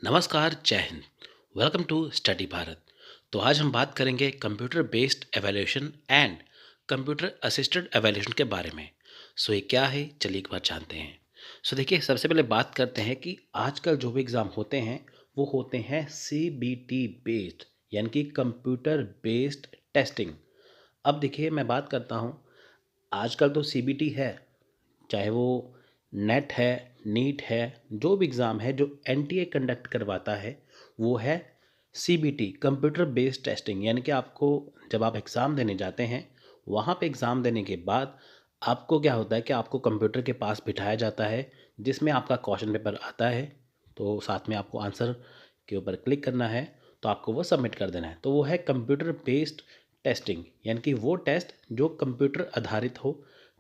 नमस्कार, जय हिंद। Welcome to study Bharat. तो आज हम बात करेंगे computer based evaluation and computer assisted evaluation के बारे में। ये क्या है, चलिए एक बार जानते हैं। देखिए, सबसे पहले बात करते हैं कि आजकल जो भी एग्ज़ाम होते हैं वो होते हैं CBT बेस्ड, यानी कि कंप्यूटर बेस्ड टेस्टिंग। अब देखिए, मैं बात करता हूँ, आजकल तो CBT है, चाहे वो नेट है, नीट है, जो भी एग्ज़ाम है जो NTA कंडक्ट करवाता है वो है CBT, कंप्यूटर बेस्ड टेस्टिंग। यानी कि आपको जब आप एग्ज़ाम देने जाते हैं, वहाँ पे एग्ज़ाम देने के बाद आपको क्या होता है कि आपको कंप्यूटर के पास बिठाया जाता है, जिसमें आपका क्वेश्चन पेपर आता है। तो साथ में आपको आंसर के ऊपर क्लिक करना है, तो आपको वो सबमिट कर देना है। तो वो है कंप्यूटर बेस्ड टेस्टिंग, यानी कि वो टेस्ट जो कंप्यूटर आधारित हो,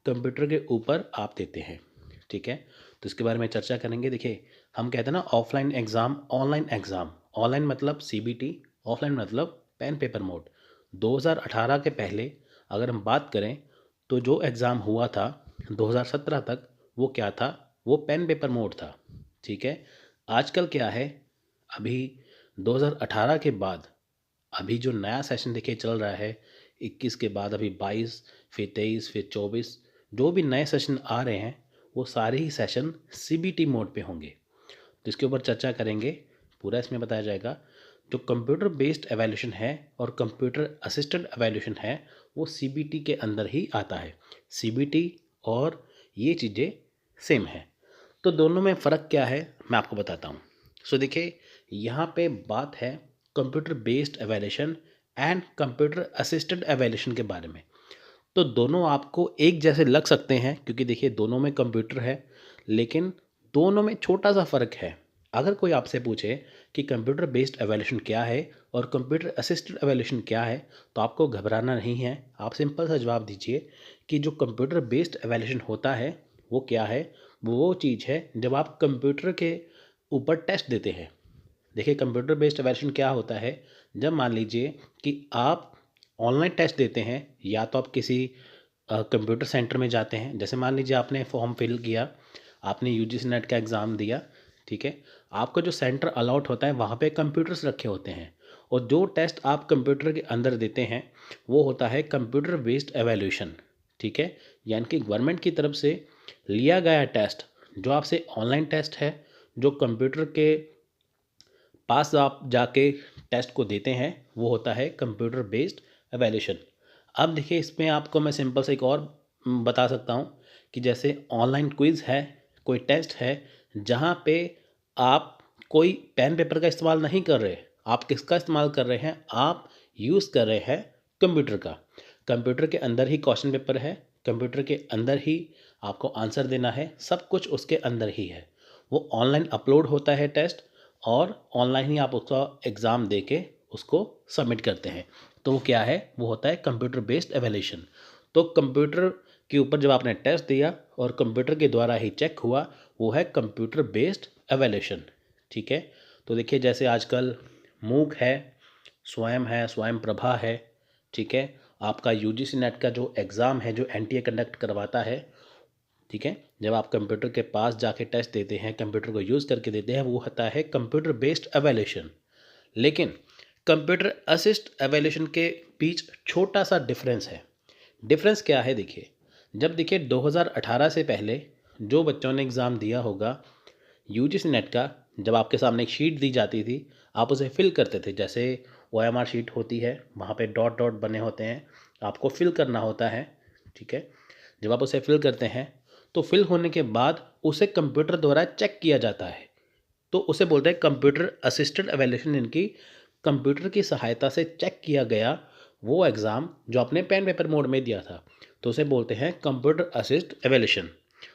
कंप्यूटर के ऊपर आप देते हैं। ठीक है, तो इसके बारे में चर्चा करेंगे। देखिए, हम कहते हैं ना, offline exam, online exam. Online मतलब CBT, ऑफलाइन मतलब पेन पेपर मोड। 2018 के पहले अगर हम बात करें तो जो एग्ज़ाम हुआ था 2017 तक, वो क्या था, वो पेन पेपर मोड था। ठीक है, आजकल क्या है, अभी 2018 के बाद अभी जो नया सेशन देखिए चल रहा है, 21 के बाद अभी 22, फिर 23, फिर 24, जो भी नए सेशन आ रहे हैं वो सारे ही सेशन CBT मोड पे होंगे। तो इसके ऊपर चर्चा करेंगे, पूरा इसमें बताया जाएगा। जो कंप्यूटर बेस्ड एवेल्यूशन है और कंप्यूटर असिस्टेड एवेल्यूशन है, वो CBT के अंदर ही आता है। CBT और ये चीज़ें सेम है। तो दोनों में फ़र्क क्या है, मैं आपको बताता हूँ। देखिए, यहाँ पे बात है computer based evaluation and computer assisted evaluation के बारे में। तो दोनों आपको एक जैसे लग सकते हैं, क्योंकि देखिए दोनों में कंप्यूटर है, लेकिन दोनों में छोटा सा फ़र्क है। अगर कोई आपसे पूछे कि कंप्यूटर बेस्ड एवेल्यूशन क्या है और कंप्यूटर असिस्टेड एवेल्यूशन क्या है, तो आपको घबराना नहीं है। आप सिंपल सा जवाब दीजिए कि जो कंप्यूटर बेस्ड एवेल्यूशन होता है वो क्या है। वो चीज़ है जब आप कंप्यूटर के ऊपर टेस्ट देते हैं। देखिए, कंप्यूटर बेस्ड एवेल्यूशन क्या होता है, जब मान लीजिए कि आप ऑनलाइन टेस्ट देते हैं, या तो आप किसी कंप्यूटर सेंटर में जाते हैं। जैसे मान लीजिए आपने फॉर्म फिल किया, आपने UGC नेट का एग्ज़ाम दिया। ठीक है, आपका जो सेंटर अलॉट होता है वहाँ पे कंप्यूटर्स रखे होते हैं, और जो टेस्ट आप कंप्यूटर के अंदर देते हैं वो होता है कंप्यूटर बेस्ड एवेल्यूशन। ठीक है, यानी कि गवर्नमेंट की तरफ से लिया गया टेस्ट, जो आपसे ऑनलाइन टेस्ट है, जो कंप्यूटर के पास आप जाके टेस्ट को देते हैं, वो होता है कंप्यूटर बेस्ड एवेल्यूशन। अब देखिए, इसमें आपको मैं सिंपल से एक और बता सकता हूँ कि जैसे ऑनलाइन क्विज़ है, कोई टेस्ट है, जहाँ पे आप कोई पेन पेपर का इस्तेमाल नहीं कर रहे, आप किसका इस्तेमाल कर रहे हैं, आप यूज़ कर रहे हैं कंप्यूटर का। कंप्यूटर के अंदर ही क्वेश्चन पेपर है, कंप्यूटर के अंदर ही आपको आंसर देना है, सब कुछ उसके अंदर ही है। वो ऑनलाइन अपलोड होता है टेस्ट, और ऑनलाइन ही आप उसका एग्ज़ाम दे के उसको सबमिट करते हैं। तो वो क्या है, वो होता है कंप्यूटर बेस्ड एवेल्यूशन। तो कंप्यूटर के ऊपर जब आपने टेस्ट दिया और कंप्यूटर के द्वारा ही चेक हुआ, वो है कंप्यूटर बेस्ड एवेल्यूशन। ठीक है, तो देखिए, जैसे आजकल मूक है, स्वयं प्रभा है। ठीक है, आपका UGC नेट का जो एग्ज़ाम है, जो NTA कंडक्ट करवाता है। ठीक है, जब आप कंप्यूटर के पास जाके टेस्ट देते हैं, कंप्यूटर को यूज़ करके देते हैं, वो होता है कंप्यूटर बेस्ड एवेल्यूशन। लेकिन कंप्यूटर असिस्ट एवेल्यूशन के बीच छोटा सा डिफरेंस है। डिफरेंस क्या है, देखिए, जब देखिए 2018 से पहले जो बच्चों ने एग्ज़ाम दिया होगा UGC नेट का, जब आपके सामने एक शीट दी जाती थी, आप उसे फिल करते थे। जैसे OMR शीट होती है, वहाँ पे डॉट डॉट बने होते हैं, आपको फिल करना होता है। ठीक है, जब आप उसे फिल करते हैं तो फिल होने के बाद उसे कंप्यूटर द्वारा चेक किया जाता है। तो उसे बोलते हैं कंप्यूटर असिस्टेड एवेल्यूशन, इनकी कंप्यूटर की सहायता से चेक किया गया वो एग्ज़ाम जो आपने पेन पेपर मोड में दिया था, तो उसे बोलते हैं कंप्यूटर असिस्ट एवेल्यूशन।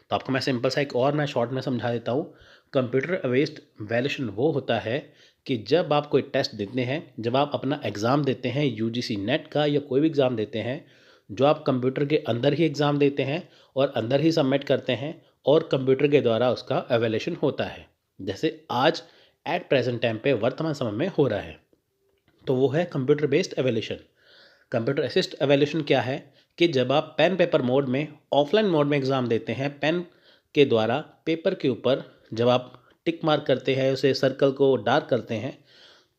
तो आपको मैं सिंपल सा एक और मैं शॉर्ट में समझा देता हूँ। कंप्यूटर बेस्ड एवेल्यूशन वो होता है कि जब आप कोई टेस्ट देते हैं, जब आप अपना एग्ज़ाम देते हैं UGC नेट का या कोई भी एग्ज़ाम देते हैं, जो आप कंप्यूटर के अंदर ही एग्ज़ाम देते हैं और अंदर ही सबमिट करते हैं, और कंप्यूटर के द्वारा उसका एवेल्यूशन होता है, जैसे आज एट प्रेजेंट टाइम पे वर्तमान समय में हो रहा है। तो वो है computer based evaluation. Computer assist evaluation क्या है कि जब आप पेन पेपर मोड में, ऑफलाइन मोड में एग्ज़ाम देते हैं, पेन के द्वारा पेपर के ऊपर जब आप टिक मार्क करते हैं, उसे सर्कल को डार्क करते हैं,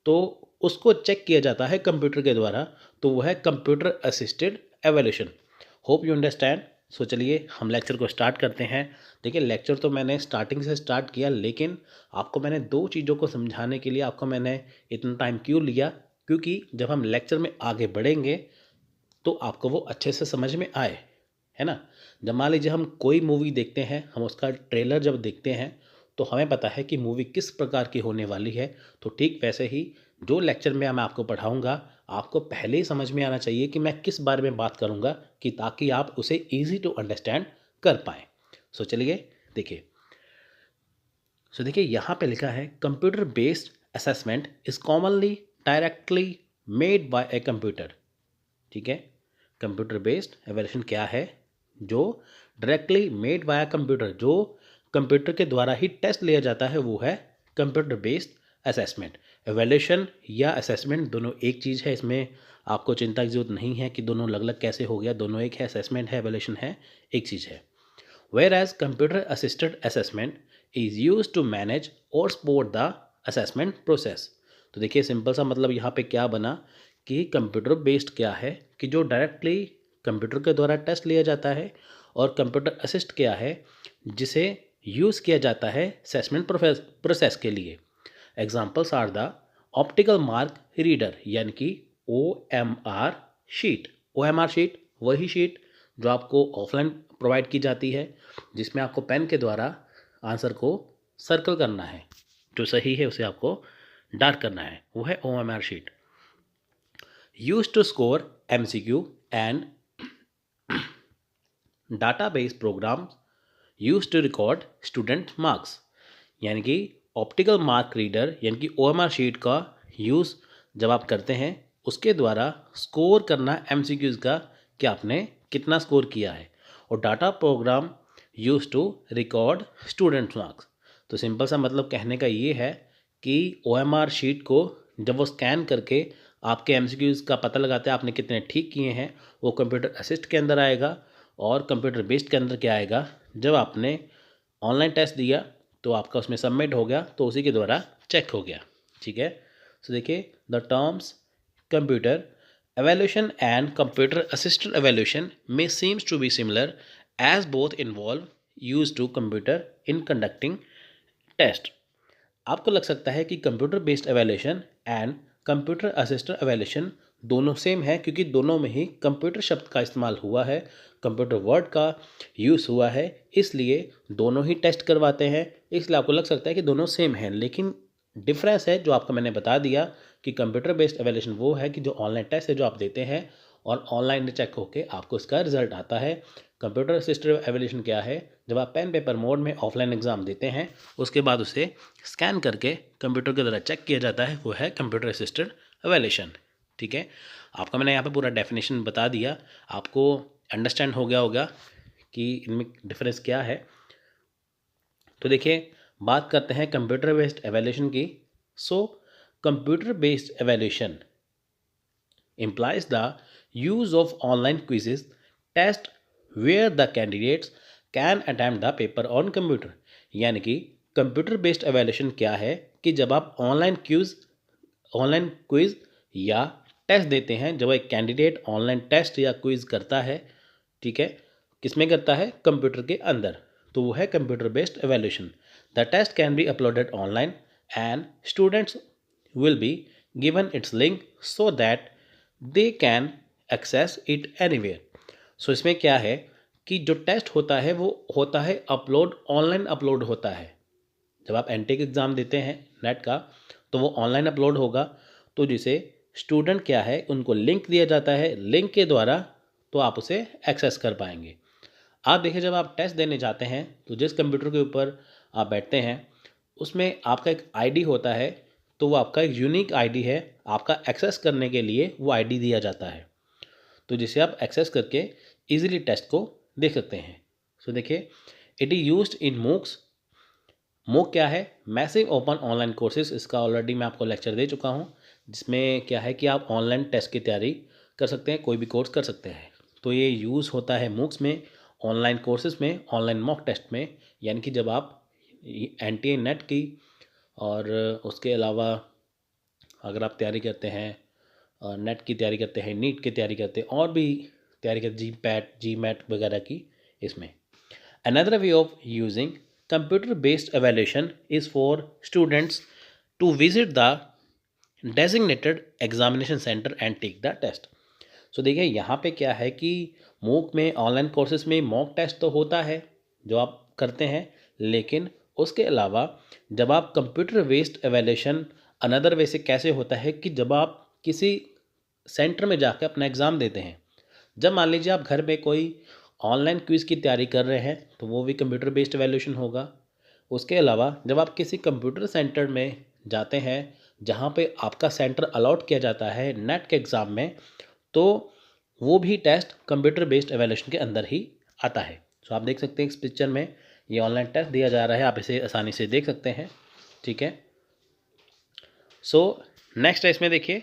तो उसको चेक किया जाता है कंप्यूटर के द्वारा, तो वो है computer assisted evaluation. Hope you understand. So चलिए हम लेक्चर को स्टार्ट करते हैं। देखिए लेक्चर तो मैंने स्टार्टिंग से स्टार्ट किया, लेकिन आपको मैंने दो चीज़ों को समझाने के लिए आपको मैंने इतना टाइम क्यों लिया, क्योंकि जब हम लेक्चर में आगे बढ़ेंगे तो आपको वो अच्छे से समझ में आए, है ना। जब मान लीजिए हम कोई मूवी देखते हैं, हम उसका ट्रेलर जब देखते हैं तो हमें पता है कि मूवी किस प्रकार की होने वाली है, तो ठीक वैसे ही जो लेक्चर में मैं आपको पढ़ाऊंगा आपको पहले ही समझ में आना चाहिए कि मैं किस बारे में बात करूंगा, कि ताकि आप उसे ईजी टू अंडरस्टैंड कर पाएँ। सो चलिए देखिए। सो देखिए यहाँ पे लिखा है computer based assessment is commonly directly made by a computer. ठीक है, कंप्यूटर बेस्ड एवोल्यूशन क्या है, जो डायरेक्टली मेड बाय कंप्यूटर, जो कंप्यूटर के द्वारा ही टेस्ट लिया जाता है, वो है कंप्यूटर बेस्ड असेसमेंट। एवोल्यूशन या असेसमेंट दोनों एक चीज़ है, इसमें आपको चिंता की जरूरत नहीं है कि दोनों अलग अलग कैसे हो गया, दोनों एक है। असेसमेंट है, एवोल्यूशन है, एक चीज़ है। Whereas computer assisted assessment is used to manage or support the assessment process। तो देखिए सिंपल सा मतलब यहाँ पे क्या बना कि कंप्यूटर बेस्ड क्या है, कि जो डायरेक्टली कंप्यूटर के द्वारा टेस्ट लिया जाता है, और कंप्यूटर असिस्ट क्या है, जिसे यूज़ किया जाता है असेसमेंट प्रोसेस के लिए। Examples are the optical mark reader, यानी कि OMR शीट। OMR शीट वही शीट जो आपको ऑफलाइन प्रोवाइड की जाती है, जिसमें आपको पेन के द्वारा आंसर को सर्कल करना है, जो सही है उसे आपको डार्क करना है, वो है OMR sheet. Use to score MCQ and database program use to record student marks. यानी कि ऑप्टिकल मार्क रीडर यानी कि OMR शीट का यूज़ जब आप करते हैं, उसके द्वारा स्कोर करना MCQs का कि आपने कितना स्कोर किया है, और data program use to record student marks. तो सिंपल सा मतलब कहने का ये है कि OMR शीट को जब वो स्कैन करके आपके MCQs का पता लगाते हैं आपने कितने ठीक किए हैं, वो कंप्यूटर असिस्ट के अंदर आएगा, और कंप्यूटर बेस्ड के अंदर क्या आएगा, जब आपने ऑनलाइन टेस्ट दिया तो आपका उसमें सबमिट हो गया, तो उसी के द्वारा चेक हो गया। ठीक है। सो देखिए the terms computer evaluation and computer assisted evaluation may seems to be similar as both involve use to computer in conducting test। आपको लग सकता है कि computer based evaluation and computer assisted evaluation दोनों सेम है, क्योंकि दोनों में ही कंप्यूटर शब्द का इस्तेमाल हुआ है, कंप्यूटर वर्ड का यूज़ हुआ है, इसलिए दोनों ही टेस्ट करवाते हैं। इसलिए आपको लग सकता है कि दोनों सेम हैं, लेकिन डिफरेंस है जो आपको मैंने बता दिया कि कंप्यूटर बेस्ड एवेल्यूशन वो है कि जो ऑनलाइन टेस्ट है जो आप देते हैं, और ऑनलाइन चेक होके आपको इसका रिजल्ट आता है। कंप्यूटर असिस्टेड एवेल्यूशन क्या है, जब आप पेन पेपर मोड में ऑफलाइन एग्ज़ाम देते हैं, उसके बाद उसे स्कैन करके कंप्यूटर के द्वारा चेक किया जाता है, वो है कंप्यूटर असिस्टेड एवेल्यूशन। ठीक है, आपका मैंने यहाँ पे पूरा डेफिनेशन बता दिया, आपको अंडरस्टैंड हो गया होगा कि इनमें डिफरेंस क्या है। तो देखिए बात करते हैं कंप्यूटर बेस्ड एवेल्यूशन की। So computer based evaluation implies the use of online quizzes test where the candidates can attempt the paper on computer। यानी कि कंप्यूटर बेस्ड एवेल्यूशन क्या है, कि जब आप ऑनलाइन क्विज या टेस्ट देते हैं, जब एक कैंडिडेट ऑनलाइन टेस्ट या क्विज करता है, ठीक है, किसमें करता है, कंप्यूटर के अंदर, तो वो है computer based evaluation. The test can be uploaded online and students will be given its link so that they can access it anywhere। सो इसमें क्या है कि जो टेस्ट होता है वो होता है अपलोड, ऑनलाइन अपलोड होता है। जब आप एनटेक एग्ज़ाम देते हैं नेट का, तो वो ऑनलाइन अपलोड होगा, तो जिसे स्टूडेंट क्या है उनको लिंक दिया जाता है, लिंक के द्वारा तो आप उसे एक्सेस कर पाएंगे। आप देखिए जब आप टेस्ट देने जाते हैं तो जिस कंप्यूटर के ऊपर आप बैठते हैं उसमें आपका एक आईडी होता है, तो वो आपका एक यूनिक आईडी है, आपका एक्सेस करने के लिए वो आईडी दिया जाता है, तो जिसे आप एक्सेस करके इजीली टेस्ट को देख सकते हैं। सो देखिए it is used in MOOCs. मूक क्या है, मैसिव ओपन ऑनलाइन कोर्सेज, इसका ऑलरेडी मैं आपको लेक्चर दे चुका हूँ, जिसमें क्या है कि आप ऑनलाइन टेस्ट की तैयारी कर सकते हैं, कोई भी कोर्स कर सकते हैं। तो ये यूज़ होता है मूक्स में, ऑनलाइन कोर्सेज में, ऑनलाइन मॉक टेस्ट में, यानी कि जब आप NTA नेट की, और उसके अलावा अगर आप तैयारी करते हैं, नेट की तैयारी करते हैं, नीट की तैयारी करते हैं, और भी तैयारी करते, जी मैट वगैरह की, इसमें another way of using computer based evaluation is for students to visit the designated examination center and take the test. सो देखिए यहाँ पे क्या है कि मूक में, ऑनलाइन कोर्सेज में मॉक टेस्ट तो होता है जो आप करते हैं, लेकिन उसके अलावा जब आप computer based evaluation another way से कैसे होता है कि जब आप किसी सेंटर में जाकर अपना एग्ज़ाम देते हैं, जब मान लीजिए आप घर में कोई ऑनलाइन क्विज़ की तैयारी कर रहे हैं तो वो भी कंप्यूटर बेस्ड एवेल्यूशन होगा। उसके अलावा जब आप किसी कंप्यूटर सेंटर में जाते हैं जहाँ पे आपका सेंटर अलॉट किया जाता है नेट के एग्ज़ाम में, तो वो भी टेस्ट कंप्यूटर बेस्ड एवेल्यूशन के अंदर ही आता है। सो आप देख सकते हैं इस पिक्चर में ये ऑनलाइन टेस्ट दिया जा रहा है, आप इसे आसानी से देख सकते हैं, ठीक है। सो नेक्स्ट है, इसमें देखिए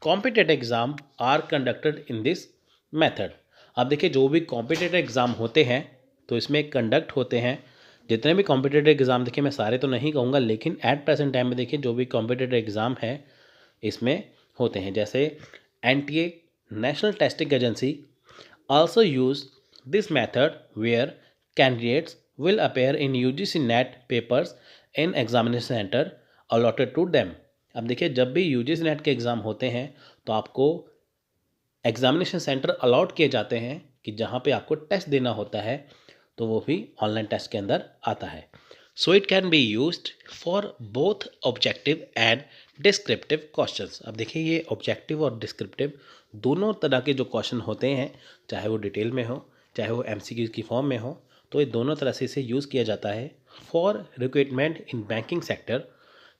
competitive exam are conducted in this method. अब देखिए जो भी कॉम्पिटेटिव एग्ज़ाम होते हैं तो इसमें कंडक्ट होते हैं, जितने भी कॉम्पिटेटिव एग्ज़ाम, देखिए मैं सारे तो नहीं कहूँगा, लेकिन एट प्रेजेंट टाइम में देखिए जो भी कॉम्पिटेटिव एग्ज़ाम है इसमें होते हैं, जैसे NTA national testing agency also use this method where candidates will appear in UGC NET papers in examination center allotted to them। अब देखिए जब भी UGC NET के एग्ज़ाम होते हैं तो आपको एग्जामिनेशन सेंटर अलॉट किए जाते हैं कि जहाँ पे आपको टेस्ट देना होता है, तो वो भी ऑनलाइन टेस्ट के अंदर आता है। So it can be used for both objective and descriptive questions. अब देखिए ये ऑब्जेक्टिव और डिस्क्रिप्टिव दोनों तरह के जो क्वेश्चन होते हैं, चाहे वो डिटेल में हो चाहे वो MCQ की फॉर्म में हो, तो ये दोनों तरह से इसे यूज़ किया जाता है for recruitment in banking sector.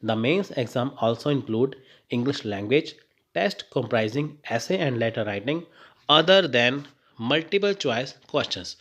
The mains exam also include English language test comprising essay and letter writing other than multiple choice questions।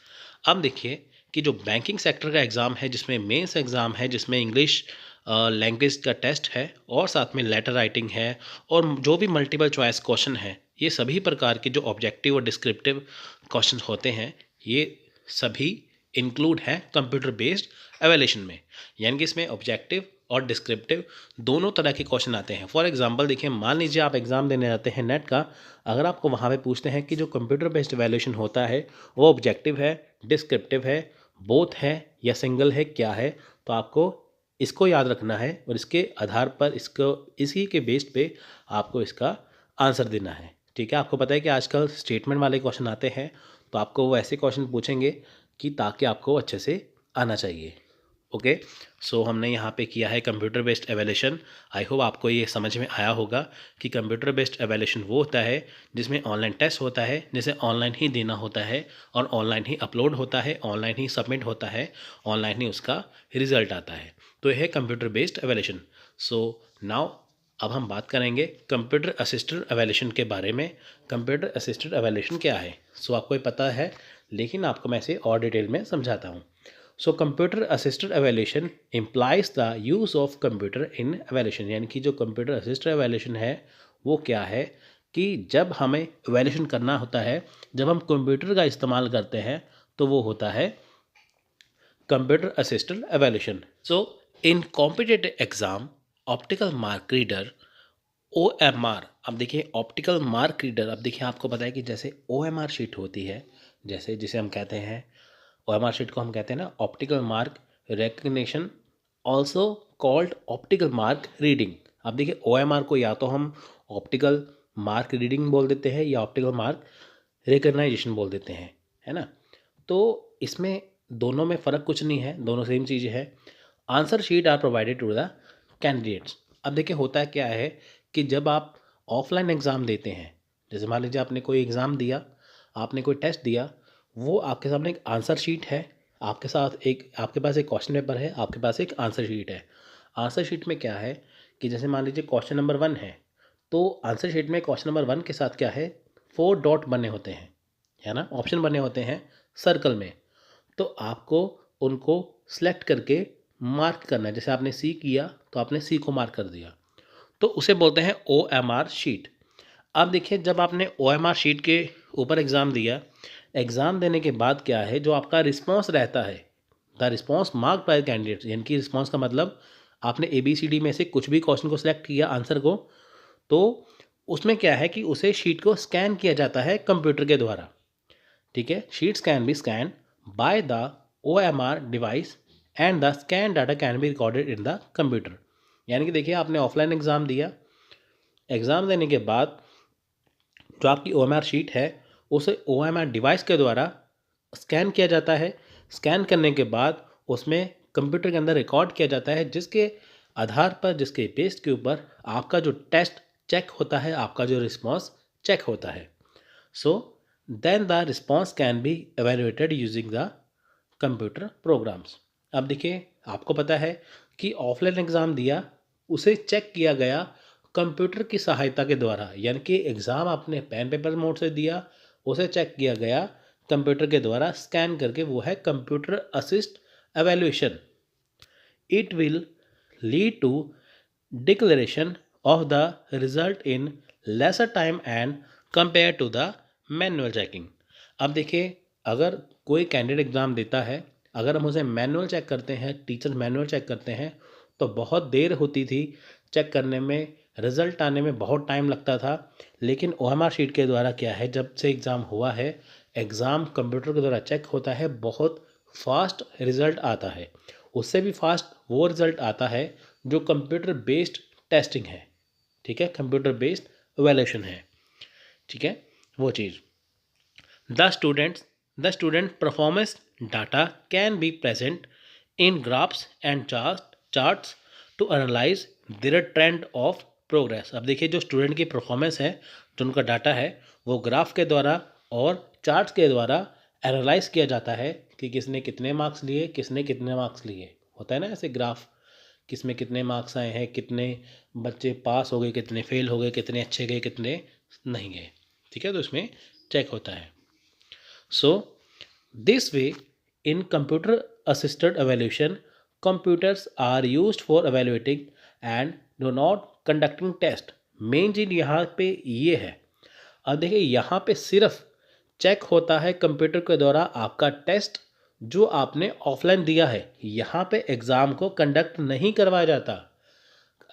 अब देखिए कि जो बैंकिंग सेक्टर का एग्ज़ाम है, जिसमें मेंस एग्ज़ाम है, जिसमें इंग्लिश लैंग्वेज का टेस्ट है और साथ में लेटर राइटिंग है, और जो भी मल्टीपल चॉइस क्वेश्चन है, ये सभी प्रकार के जो ऑब्जेक्टिव और डिस्क्रिप्टिव क्वेश्चन होते हैं, ये सभी इंक्लूड हैं कंप्यूटर बेस्ड एवेल्यूशन में। यानी कि इसमें ऑब्जेक्टिव और डिस्क्रिप्टिव दोनों तरह के क्वेश्चन आते हैं। फॉर एग्जांपल देखिए, मान लीजिए आप एग्ज़ाम देने जाते हैं नेट का, अगर आपको वहाँ पे पूछते हैं कि जो कंप्यूटर बेस्ड एवेल्यूशन होता है वो ऑब्जेक्टिव है, डिस्क्रिप्टिव है, बोथ है या सिंगल है, क्या है, तो आपको इसको याद रखना है और इसके आधार पर इसी के बेस्ड पे आपको इसका आंसर देना है, ठीक है। आपको पता है कि आजकल स्टेटमेंट वाले क्वेश्चन आते हैं, तो आपको वो ऐसे क्वेश्चन पूछेंगे कि ताकि आपको अच्छे से आना चाहिए। ओके, सो हमने यहाँ पे किया है कंप्यूटर बेस्ड एवेल्यूशन। आई होप आपको ये समझ में आया होगा कि कंप्यूटर बेस्ड एवेल्यूशन वो होता है जिसमें ऑनलाइन टेस्ट होता है, जिसे ऑनलाइन ही देना होता है और ऑनलाइन ही अपलोड होता है, ऑनलाइन ही सबमिट होता है, ऑनलाइन ही उसका रिजल्ट आता है। तो यह है computer based evaluation. So now अब हम बात करेंगे कंप्यूटर असिस्टेड एवेल्यूशन के बारे में। कंप्यूटर असिस्टेड एवेल्यूशन क्या है? सो आपको ये पता है, लेकिन आपको मैं इसे और डिटेल में समझाता हूँ। So computer assisted evaluation implies the use of computer in evaluation. यानी कि जो कंप्यूटर असिस्टेड एवेल्यूशन है वो क्या है कि जब हमें एवेल्यूशन करना होता है, जब हम कंप्यूटर का इस्तेमाल करते हैं, तो वो होता है computer assisted evaluation. So in competitive exam optical mark reader OMR। अब देखिए ऑप्टिकल मार्क रीडर, अब देखिए आपको पता है कि जैसे OMR शीट होती है, जैसे जिसे हम कहते हैं OMR शीट को हम कहते हैं ना optical mark recognition, also called optical mark reading. अब देखिए OMR को या तो हम ऑप्टिकल मार्क रीडिंग बोल देते हैं या ऑप्टिकल मार्क रिकग्नाइजेशन बोल देते हैं, है ना। तो इसमें दोनों में फ़र्क कुछ नहीं है, दोनों सेम चीज़ें हैं। Answer sheet are provided to the candidates. अब देखिए होता क्या है कि जब आप ऑफलाइन एग्ज़ाम देते हैं, जैसे मान लीजिए आपने कोई एग्ज़ाम दिया, आपने कोई टेस्ट दिया, वो आपके सामने एक आंसर शीट है, आपके साथ एक आपके पास एक क्वेश्चन पेपर है, आपके पास एक आंसर शीट है। आंसर शीट में क्या है कि जैसे मान लीजिए क्वेश्चन नंबर 1 है, तो आंसर शीट में क्वेश्चन नंबर 1 के साथ क्या है, 4 डॉट बने होते हैं, है ना, ऑप्शन बने होते हैं सर्कल में। तो आपको उनको सेलेक्ट करके मार्क करना है। जैसे आपने सी किया तो आपने सी को मार्क कर दिया, तो उसे बोलते हैं OMR शीट। अब देखिए जब आपने OMR शीट के ऊपर एग्ज़ाम दिया, एग्ज़ाम देने के बाद क्या है, जो आपका रिस्पॉन्स रहता है, the response marked by candidates, यानी कि रिस्पॉन्स का मतलब आपने ABCD में से कुछ भी क्वेश्चन को सिलेक्ट किया आंसर को, तो उसमें क्या है कि उसे शीट को स्कैन किया जाता है कंप्यूटर के द्वारा। ठीक है, sheets can be scan by the OMR device and the scan data can be recorded in the computer. यानी कि देखिए आपने ऑफलाइन एग्ज़ाम दिया, एग्ज़ाम देने के बाद जो आपकी OMR शीट है उसे OMR डिवाइस के द्वारा स्कैन किया जाता है। स्कैन करने के बाद उसमें कंप्यूटर के अंदर रिकॉर्ड किया जाता है, जिसके आधार पर, जिसके बेस के ऊपर आपका जो टेस्ट चेक होता है, आपका जो रिस्पॉन्स चेक होता है। So then the response can be evaluated using the computer programs. अब देखिए आपको पता है कि ऑफलाइन एग्ज़ाम दिया, उसे चेक किया गया कंप्यूटर की सहायता के द्वारा, यानी कि एग्ज़ाम आपने पेन पेपर मोड से दिया, उसे चेक किया गया कंप्यूटर के द्वारा स्कैन करके, वो है computer assist evaluation. It will lead to declaration of the result in lesser time and compare to the manual checking. अब देखिए अगर कोई कैंडिडेट एग्ज़ाम देता है, अगर हम उसे मैनुअल चेक करते हैं, टीचर मैनुअल चेक करते हैं, तो बहुत देर होती थी चेक करने में, रिज़ल्ट आने में बहुत टाइम लगता था। लेकिन OMR शीट के द्वारा क्या है, जब से एग्ज़ाम हुआ है, एग्ज़ाम कंप्यूटर के द्वारा चेक होता है, बहुत फास्ट रिज़ल्ट आता है। उससे भी फास्ट वो रिज़ल्ट आता है जो कंप्यूटर बेस्ड टेस्टिंग है। ठीक है, कंप्यूटर बेस्ड एवेल्यूएशन है। ठीक है, वो चीज़ the student performance data can be present in graphs and charts to analyze their trend of progress। अब देखिए जो स्टूडेंट की परफॉर्मेंस है, जो उनका डाटा है, वो ग्राफ के द्वारा और चार्ट्स के द्वारा एनालाइज किया जाता है कि किसने कितने मार्क्स लिए, किसने कितने मार्क्स लिए। होता है ना ऐसे ग्राफ, किसमें कितने मार्क्स आए हैं, कितने बच्चे पास हो गए, कितने फेल हो गए, कितने अच्छे गए, कितने नहीं गए। ठीक है, तो इसमें चेक होता है। So, this way, in computer assisted evaluation, computers are used for evaluating and do not conducting test। Main चीज़ यहाँ पे ये है। अब देखिए यहाँ पे सिर्फ चेक होता है कंप्यूटर के द्वारा आपका टेस्ट जो आपने ऑफलाइन दिया है। यहाँ पे एग्ज़ाम को कंडक्ट नहीं करवाया जाता।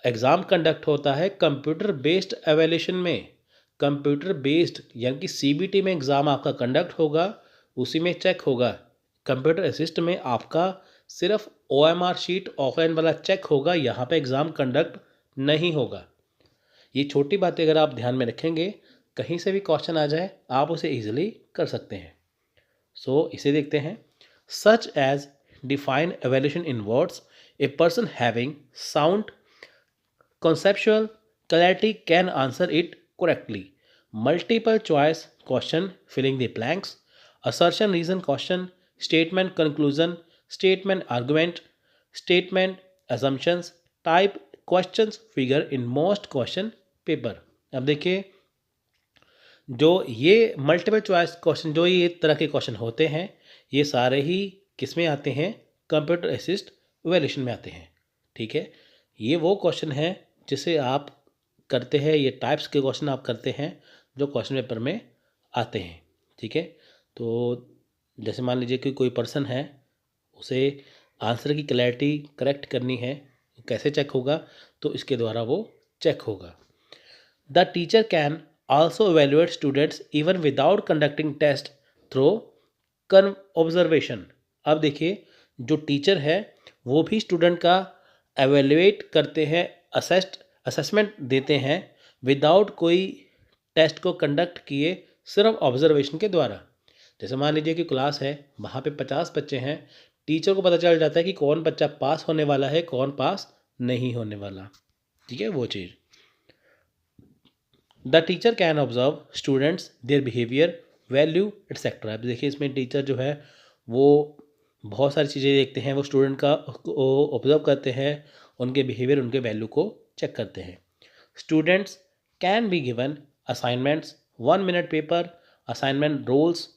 एग्ज़ाम कंडक्ट होता है कंप्यूटर बेस्ड एवेल्यूशन में। कंप्यूटर बेस्ड यानी कि CBT में एग्ज़ाम आपका कंडक्ट होगा, उसी में चेक होगा। कंप्यूटर असिस्ट में आपका सिर्फ OMR शीट ऑफलाइन वाला चेक होगा, यहाँ पे एग्ज़ाम कंडक्ट नहीं होगा। ये छोटी बातें अगर आप ध्यान में रखेंगे, कहीं से भी क्वेश्चन आ जाए आप उसे ईजिली कर सकते हैं। सो इसे देखते हैं। Such as define evaluation in words, a person having sound conceptual clarity can answer it correctly। Multiple choice question filling the blanks, assertion reason question, statement conclusion, statement argument, statement assumptions, type questions figure in most question paper। अब देखिए जो ये multiple choice question, जो ये तरह के question होते हैं, ये सारे ही किस में आते हैं, कंप्यूटर असिस्ट इवैल्यूएशन में आते हैं। ठीक है, ये वो क्वेश्चन है जिसे आप करते हैं, ये टाइप्स के क्वेश्चन आप करते हैं जो क्वेश्चन पेपर में आते हैं। ठीक है, तो जैसे मान लीजिए कि कोई पर्सन है, उसे आंसर की क्लैरिटी करेक्ट करनी है, कैसे चेक होगा, तो इसके द्वारा वो चेक होगा। The teacher can also evaluate students even without conducting test through observation. अब देखिए जो टीचर है वो भी स्टूडेंट का एवेल्युएट करते हैं, असेसमेंट देते हैं विदाउट कोई टेस्ट को कंडक्ट किए, सिर्फ ऑब्जर्वेशन के द्वारा। जैसे मान लीजिए कि क्लास है, वहाँ पे 50 बच्चे हैं, टीचर को पता चल जाता है कि कौन बच्चा पास होने वाला है, कौन पास नहीं होने वाला। ठीक है, वो चीज़। The teacher can observe students their behaviour value etcetera. अब देखिए इसमें टीचर जो है वो बहुत सारी चीज़ें देखते हैं, वो स्टूडेंट का ऑब्जर्व करते हैं, उनके बिहेवियर, उनके वैल्यू को चेक करते हैं। Students can be given assignments, 1 minute paper, assignment roles,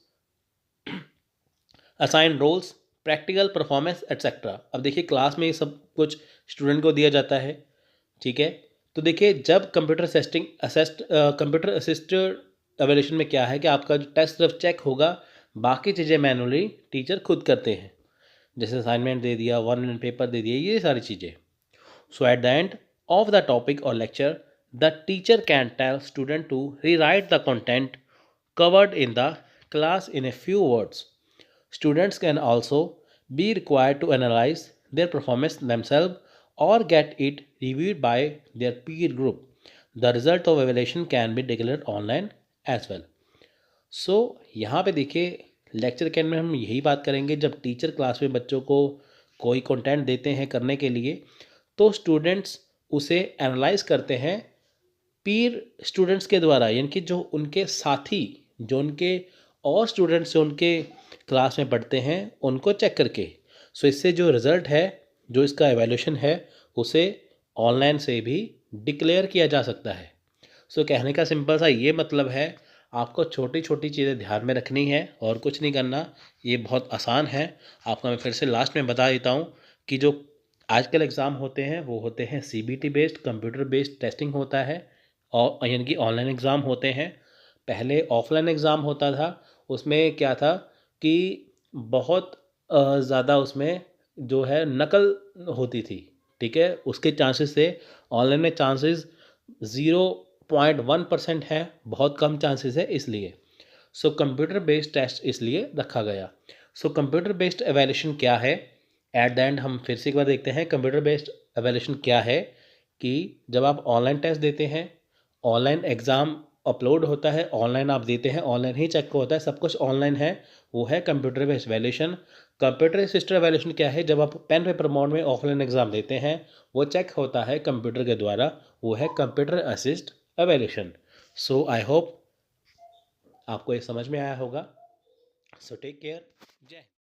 assign roles, practical performance etcetera. अब देखिए क्लास में ये सब कुछ स्टूडेंट को दिया जाता है। ठीक है, तो देखिए जब कंप्यूटर असिस्टेड एवेल्यूएशन में क्या है कि आपका जो टेस्ट सिर्फ चेक होगा, बाकी चीज़ें मैनुअली टीचर खुद करते हैं। जैसे असाइनमेंट दे दिया, 1 मिनट पेपर दे दिया, ये सारी चीज़ें। So at the end of the topic or lecture, the teacher can tell student to rewrite the content covered in the class in a few words. Students can also be required to analyze their performance themselves or get it reviewed by their peer group. The result of evaluation can be declared online as well. सो यहाँ पे देखिए, lecture के में हम यही बात करेंगे, जब टीचर क्लास में बच्चों को कोई कंटेंट देते हैं करने के लिए, तो स्टूडेंट्स उसे एनालाइज करते हैं पीर स्टूडेंट्स के द्वारा, यानी कि जो उनके साथी, जो उनके और स्टूडेंट्स जो उनके क्लास में पढ़ते हैं, उनको चेक करके। सो इससे जो रिज़ल्ट है, जो इसका एवेल्यूशन है, उसे ऑनलाइन से भी डिक्लेयर किया जा सकता है। सो कहने का सिंपल सा ये मतलब है, आपको छोटी छोटी चीज़ें ध्यान में रखनी है और कुछ नहीं करना। ये बहुत आसान है। आपको मैं फिर से लास्ट में बता देता हूँ कि जो आजकल एग्ज़ाम होते हैं वो होते हैं CBT based, computer based testing होता है, और यानी कि ऑनलाइन एग्ज़ाम होते हैं। पहले ऑफलाइन एग्ज़ाम होता था, उसमें क्या था कि बहुत ज़्यादा उसमें जो है नकल होती थी, ठीक है। उसके चांसेस थे, ऑनलाइन में चांसेस 0.1% है, बहुत कम चांसेस है इसलिए। सो कंप्यूटर बेस्ड टेस्ट इसलिए रखा गया। सो कंप्यूटर बेस्ड एवेल्यूशन क्या है, एट द एंड हम फिर से एक बार देखते हैं। कंप्यूटर बेस्ड एवेल्यूशन क्या है कि जब आप ऑनलाइन टेस्ट देते हैं, ऑनलाइन एग्ज़ाम अपलोड होता है, ऑनलाइन आप देते हैं, ऑनलाइन ही चेक होता है, सब कुछ ऑनलाइन है, वो है computer based evaluation. Computer assisted evaluation क्या है, जब आप पेन पेपर मोड में ऑफलाइन एग्ज़ाम देते हैं, वो चेक होता है कंप्यूटर के द्वारा, वो है computer assist evaluation. So I hope आपको ये समझ में आया होगा। So take care. जय